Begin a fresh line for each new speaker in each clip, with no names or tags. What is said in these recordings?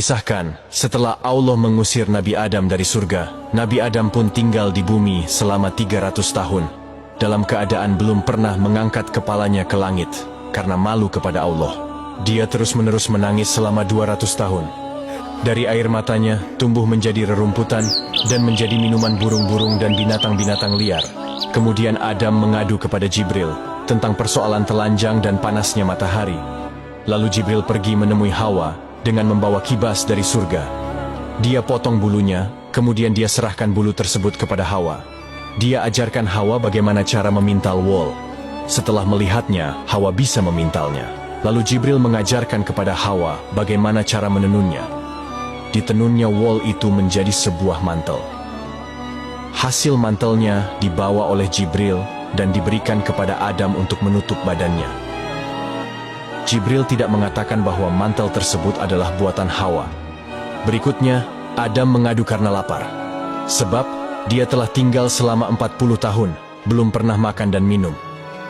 Kisahkan, setelah Allah mengusir Nabi Adam dari surga, Nabi Adam pun tinggal di bumi selama 300 tahun, dalam keadaan belum pernah mengangkat kepalanya ke langit, karena malu kepada Allah. Dia terus-menerus menangis selama 200 tahun. Dari air matanya, tumbuh menjadi rerumputan, dan menjadi minuman burung-burung dan binatang-binatang liar. Kemudian Adam mengadu kepada Jibril, tentang persoalan telanjang dan panasnya matahari. Lalu Jibril pergi menemui Hawa, dengan membawa kibas dari surga. Dia potong bulunya, kemudian dia serahkan bulu tersebut kepada Hawa. Dia ajarkan Hawa bagaimana cara memintal wol. Setelah melihatnya, Hawa bisa memintalnya. Lalu Jibril mengajarkan kepada Hawa bagaimana cara menenunnya. Ditenunnya wol itu menjadi sebuah mantel. Hasil mantelnya dibawa oleh Jibril dan diberikan kepada Adam untuk menutup badannya. Jibril tidak mengatakan bahwa mantel tersebut adalah buatan Hawa. Berikutnya, Adam mengadu karena lapar. Sebab, dia telah tinggal selama 40 tahun, belum pernah makan dan minum.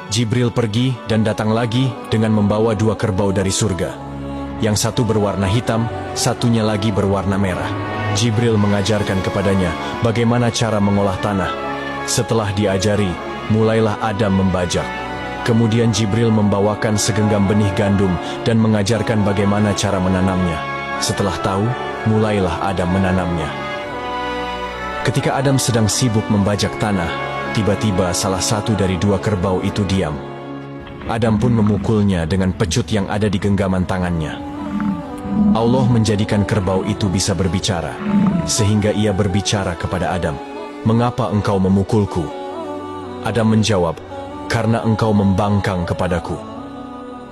Jibril pergi dan datang lagi dengan membawa 2 kerbau dari surga. Yang satu berwarna hitam, satunya lagi berwarna merah. Jibril mengajarkan kepadanya bagaimana cara mengolah tanah. Setelah diajari, mulailah Adam membajak. Kemudian Jibril membawakan segenggam benih gandum dan mengajarkan bagaimana cara menanamnya. Setelah tahu, mulailah Adam menanamnya. Ketika Adam sedang sibuk membajak tanah, tiba-tiba salah satu dari 2 kerbau itu diam. Adam pun memukulnya dengan pecut yang ada di genggaman tangannya. Allah menjadikan kerbau itu bisa berbicara, sehingga ia berbicara kepada Adam, "Mengapa engkau memukulku?" Adam menjawab, "Karena engkau membangkang kepadaku."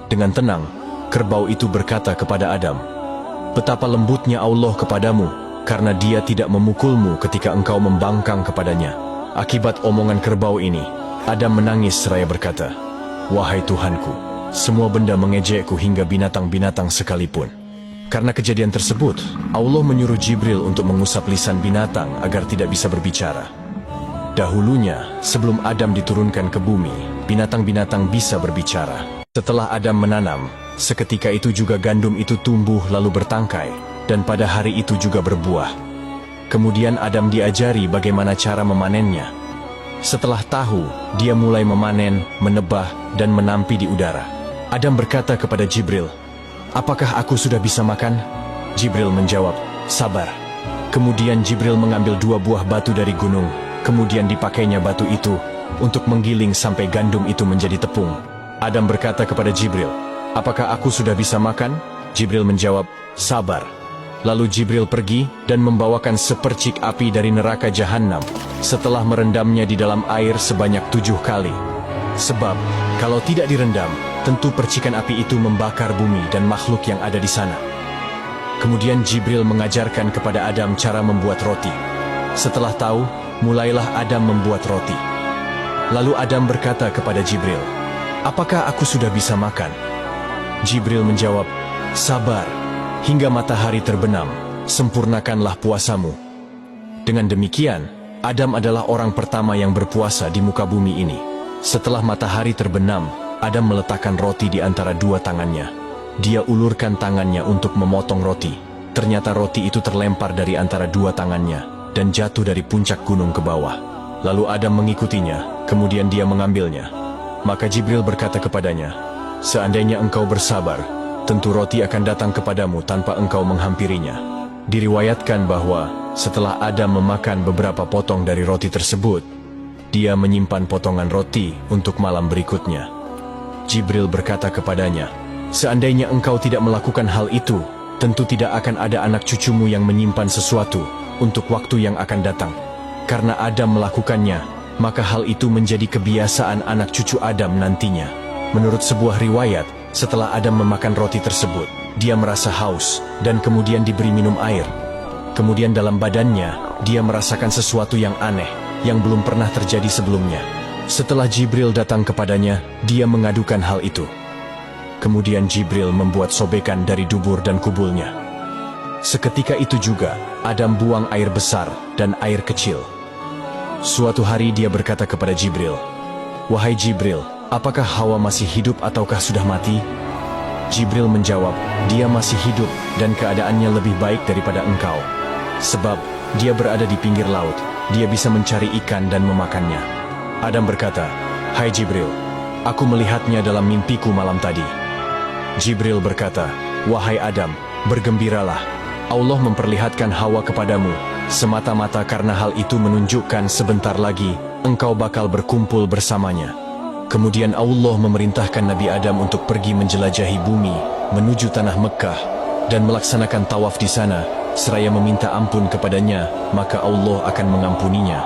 Dengan tenang, kerbau itu berkata kepada Adam, "Betapa lembutnya Allah kepadamu, karena dia tidak memukulmu ketika engkau membangkang kepadanya." Akibat omongan kerbau ini, Adam menangis seraya berkata, "Wahai Tuhanku, semua benda mengejekku hingga binatang-binatang sekalipun." Karena kejadian tersebut, Allah menyuruh Jibril untuk mengusap lisan binatang agar tidak bisa berbicara. Dahulunya, sebelum Adam diturunkan ke bumi, binatang-binatang bisa berbicara. Setelah Adam menanam, seketika itu juga gandum itu tumbuh lalu bertangkai, dan pada hari itu juga berbuah. Kemudian Adam diajari bagaimana cara memanennya. Setelah tahu, dia mulai memanen, menebah, dan menampi di udara. Adam berkata kepada Jibril, "Apakah aku sudah bisa makan?" Jibril menjawab, "Sabar." Kemudian Jibril mengambil 2 buah batu dari gunung. Kemudian dipakainya batu itu untuk menggiling sampai gandum itu menjadi tepung. Adam berkata kepada Jibril, "Apakah aku sudah bisa makan?" Jibril menjawab, "Sabar." Lalu Jibril pergi dan membawakan sepercik api dari neraka Jahannam setelah merendamnya di dalam air sebanyak 7 kali. Sebab, kalau tidak direndam, tentu percikan api itu membakar bumi dan makhluk yang ada di sana. Kemudian Jibril mengajarkan kepada Adam cara membuat roti. Setelah tahu, mulailah Adam membuat roti. Lalu Adam berkata kepada Jibril, "Apakah aku sudah bisa makan?" Jibril menjawab, "Sabar, hingga matahari terbenam, sempurnakanlah puasamu." Dengan demikian, Adam adalah orang pertama yang berpuasa di muka bumi ini. Setelah matahari terbenam, Adam meletakkan roti di antara 2 tangannya. Dia ulurkan tangannya untuk memotong roti. Ternyata roti itu terlempar dari antara 2 tangannya dan jatuh dari puncak gunung ke bawah. Lalu Adam mengikutinya, kemudian dia mengambilnya. Maka Jibril berkata kepadanya, "Seandainya engkau bersabar, tentu roti akan datang kepadamu tanpa engkau menghampirinya." Diriwayatkan bahwa setelah Adam memakan beberapa potong dari roti tersebut, dia menyimpan potongan roti untuk malam berikutnya. Jibril berkata kepadanya, "Seandainya engkau tidak melakukan hal itu, tentu tidak akan ada anak cucumu yang menyimpan sesuatu untuk waktu yang akan datang. Karena Adam melakukannya, maka hal itu menjadi kebiasaan anak cucu Adam nantinya." Menurut sebuah riwayat, setelah Adam memakan roti tersebut, dia merasa haus dan kemudian diberi minum air. Kemudian dalam badannya, dia merasakan sesuatu yang aneh yang belum pernah terjadi sebelumnya. Setelah Jibril datang kepadanya, dia mengadukan hal itu. Kemudian Jibril membuat sobekan dari dubur dan kubulnya. Seketika itu juga, Adam buang air besar dan air kecil. Suatu hari dia berkata kepada Jibril, "Wahai Jibril, apakah Hawa masih hidup ataukah sudah mati?" Jibril menjawab, dia masih hidup dan keadaannya lebih baik daripada engkau. Sebab dia berada di pinggir laut, dia bisa mencari ikan dan memakannya. Adam berkata, hai Jibril, aku melihatnya dalam mimpiku malam tadi. Jibril berkata, wahai Adam, bergembiralah. Allah memperlihatkan Hawa kepadamu, semata-mata karena hal itu menunjukkan sebentar lagi engkau bakal berkumpul bersamanya. Kemudian Allah memerintahkan Nabi Adam untuk pergi menjelajahi bumi, menuju tanah Mekkah, dan melaksanakan tawaf di sana, seraya meminta ampun kepadanya, maka Allah akan mengampuninya.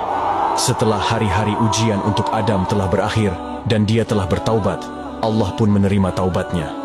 Setelah hari-hari ujian untuk Adam telah berakhir, dan dia telah bertaubat, Allah pun menerima taubatnya.